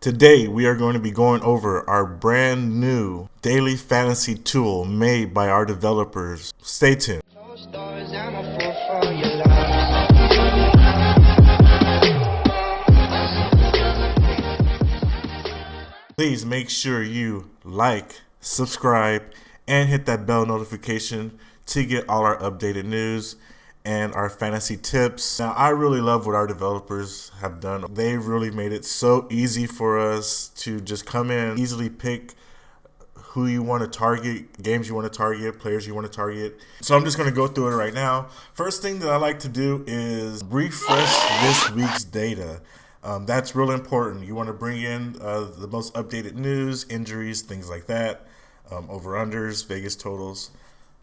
Today, we are going to be going over our brand new daily fantasy tool made by our developers. Stay tuned. Please make sure you like, subscribe, and hit that bell notification to get all our updated news and our fantasy tips. Now, I really love what our developers have done. They've really made it so easy for us to just come in, easily pick who you want to target, games you want to target, players you want to target. So I'm just going to go through it right now. First thing that I like to do is refresh this week's data. That's real important. You want to bring in the most updated news, injuries, things like that, over-unders, Vegas totals.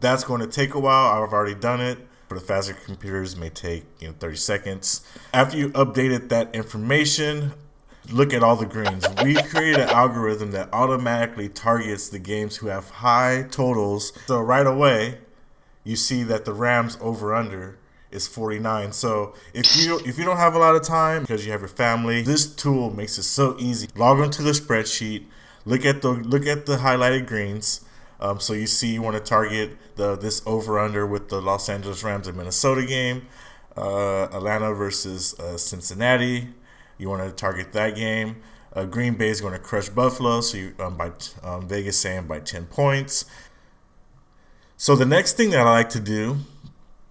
That's going to take a while. I've already done it. For the faster computers, it may take 30 seconds. After you updated that information, look at all the greens. We created an algorithm that automatically targets the games who have high totals. So right away, you see that the Rams over-under is 49. So if you don't have a lot of time because you have your family, this tool makes it so easy. Log onto the spreadsheet, look at the highlighted greens. So you see you want to target this over-under with the Los Angeles Rams and Minnesota game, Atlanta versus Cincinnati. You want to target that game. Green Bay is going to crush Buffalo, so you Vegas saying by 10 points. So the next thing that I like to do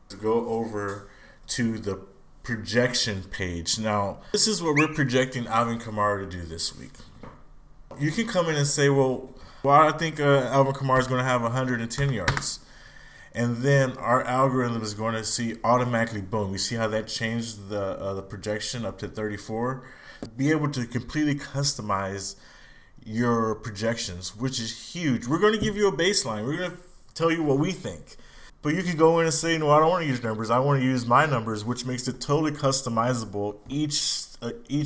is go over to the projection page. Now, this is what we're projecting Alvin Kamara to do this week. You can come in and say, well, I think Alvin Kamara is going to have 110 yards. And then our algorithm is going to see automatically, boom, you see how that changed the projection up to 34? Be able to completely customize your projections, which is huge. We're going to give you a baseline. We're going to tell you what we think. But you can go in and say, no, I don't want to use numbers. I want to use my numbers, which makes it totally customizable. Each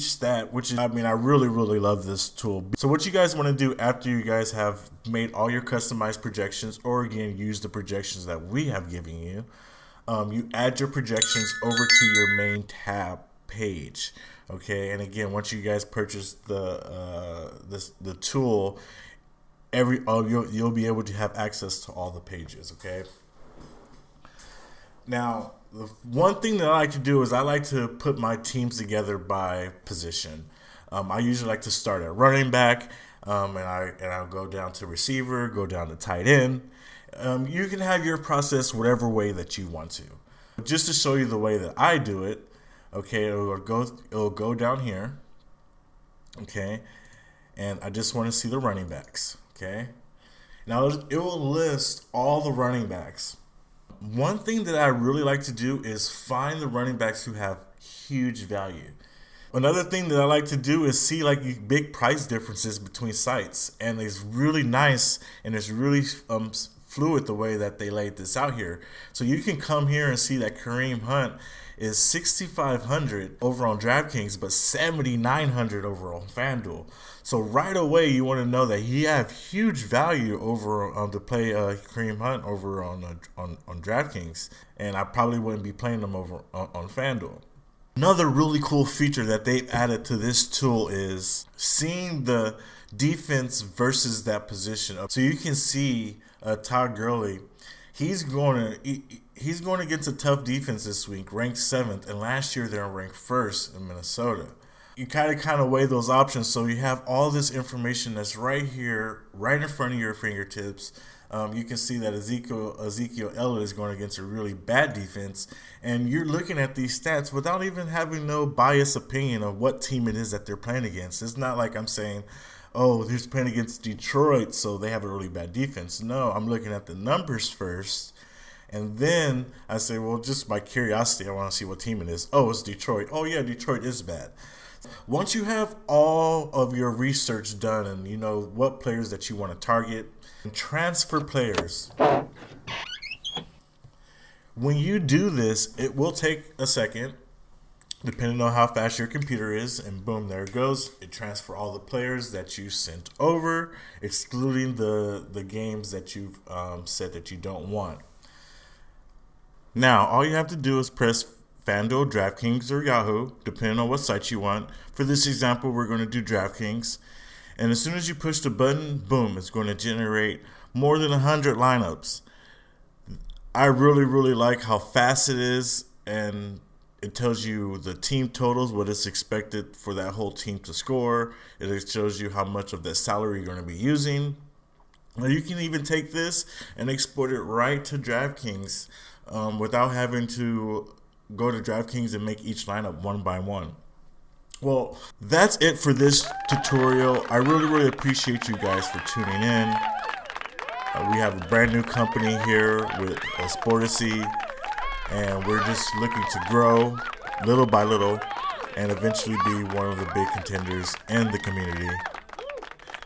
stat, which is, I really, really love this tool. So what you guys want to do after you guys have made all your customized projections, or again, use the projections that we have given you, you add your projections over to your main tab page. Okay, and again, once you guys purchase the tool, you'll be able to have access to all the pages. Okay. Now, the one thing that I like to do is I like to put my teams together by position. I usually like to start at running back, and I'll go down to receiver, go down to tight end. You can have your process whatever way that you want to. Just to show you the way that I do it, okay, it'll go down here, okay, and I just want to see the running backs, okay. Now it will list all the running backs. One thing that I really like to do is find the running backs who have huge value. Another thing that I like to do is see like big price differences between sites, and it's really nice and it's really fluid the way that they laid this out here. So you can come here and see that Kareem Hunt is 6,500 over on Draftkings, but 7,900 over on FanDuel. So right away, you want to know that he have huge value over to play Kareem Hunt over on Draftkings, and I probably wouldn't be playing them over on FanDuel. Another really cool feature that they've added to this tool is seeing the defense versus that position. So you can see Todd Gurley. He's going against a tough defense this week, ranked 7th, and last year they were ranked 1st in Minnesota. You kind of weigh those options, so you have all this information that's right here, right in front of your fingertips. You can see that Ezekiel Elliott is going against a really bad defense, and you're looking at these stats without even having no biased opinion of what team it is that they're playing against. It's not like I'm saying, oh, they're playing against Detroit, so they have a really bad defense. No, I'm looking at the numbers first, and then I say, well, just by curiosity, I want to see what team it is. Oh, it's Detroit. Oh, yeah, Detroit is bad. Once you have all of your research done and you know what players that you want to target, and transfer players. When you do this, it will take a second, depending on how fast your computer is, and boom, there it goes. It transfers all the players that you sent over, excluding the games that you've said that you don't want. Now, all you have to do is press FanDuel, DraftKings, or Yahoo, depending on what site you want. For this example, we're going to do DraftKings. And as soon as you push the button, boom, it's going to generate more than 100 lineups. I really like how fast it is, and it tells you the team totals, what is expected for that whole team to score. It shows you how much of that salary you're going to be using. Or you can even take this and export it right to DraftKings without having to go to DraftKings and make each lineup one by one. Well, that's it for this tutorial. I really appreciate you guys for tuning in. We have a brand new company here with Sportacy, and we're just looking to grow little by little and eventually be one of the big contenders in the community.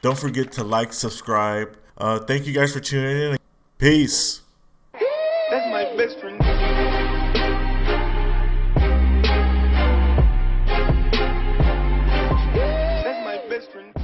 Don't forget to like, subscribe. Thank you guys for tuning in. Peace. That's my best friend. That's my best friend.